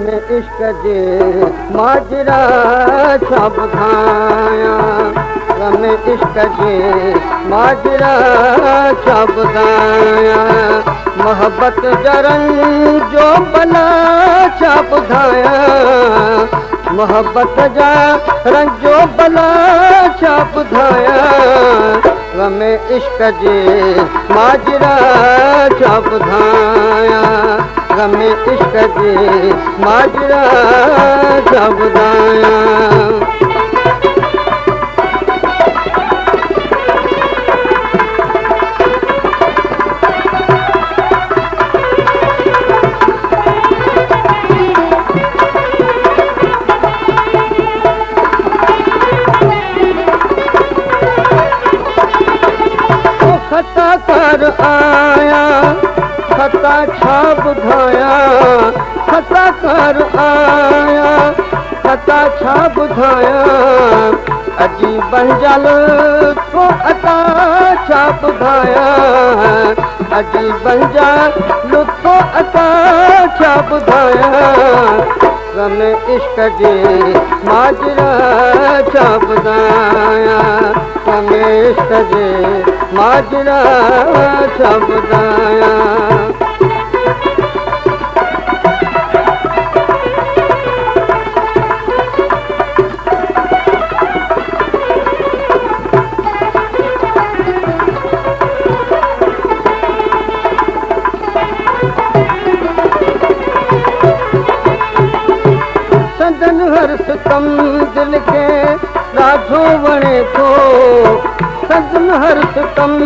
इश्क जे माजरा छा ॿुधायां गम इश्क जे माजरा छा ॿुधायां मोहबत जरनि जो भला छा ॿुधायां मोहबत जा रंजो भला छा ॿुधायां गम इश्क जे माजरा छा ॿुधायां गम इश्क जे माजरा छा ॿुधायां खता कर आया खता छा ॿुधायां खता कर आया खता छा ॿुधायां अजीबन जल तो अता छा ॿुधायां अजीबन जल तो अता छा ॿुधायां गम इश्क जे माजरा छा ॿुधायां गम इश्क जे माजरा छा ॿुधायां संदन हर सितम दिल खे ॾाढो वणे थो संदन हर सितम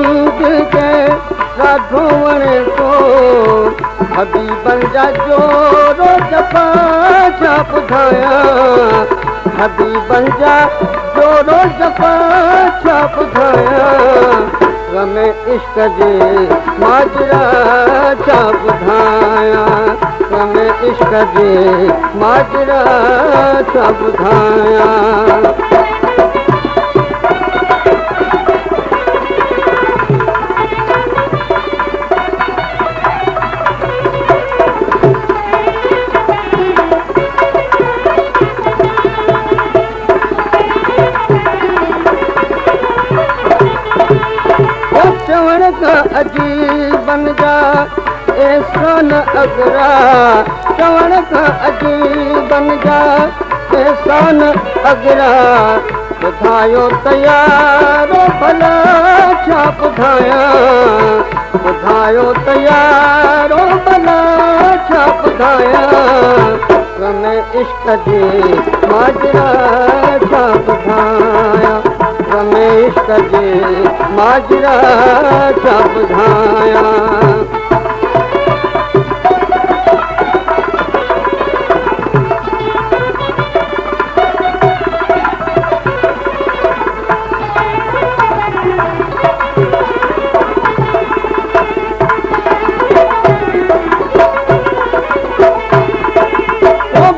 दिल खे ॾाढो वणे थो हबीबन जा जोरो जफ़ा छा ॿुधायां हबीबन जा जोरो जफ़ा छा ॿुधायां गम इश्क जे माजरा छा ॿुधायां गम इश्क जे माजरा छा ॿुधायां चवण का अजीबन जा एहसान अगरा चवण का अजीबन जा एहसान अगरा ॿुधायो तयारो भला छा ॿुधायां ॿुधायो तयारो भला छा ॿुधायां गम इश्क जे माजरा छा ॿुधायां गम इश्क जे माजरा छा ॿुधायां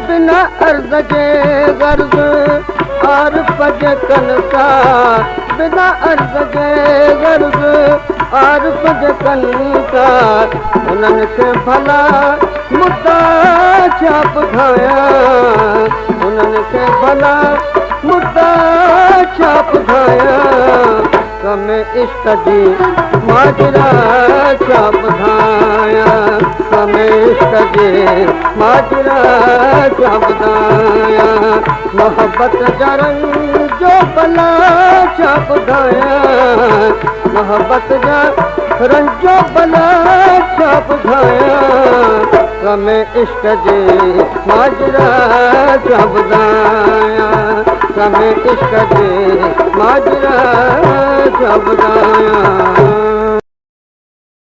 बिना अर्ज़ जे गर्ज़ आरिफ़ जे कन सां बिना अर्ज़ जे गर्ज़ आरिफ़ जे कन सां उन्हनि खे भला मुद्दा छा ॿुधायां उन्हनि खे भला मुद्दा छा ॿुधायां गम इश्क जी माजरा छा ॿुधायां गम इश्क जे माजरा छा ॿुधायां मोहबत जा रंजो भला छा ॿुधायां मोहबत जा रंजो भला छा ॿुधायां गम इश्क जे माजरा छा ॿुधायां गम इश्क जे माजरा छा ॿुधायां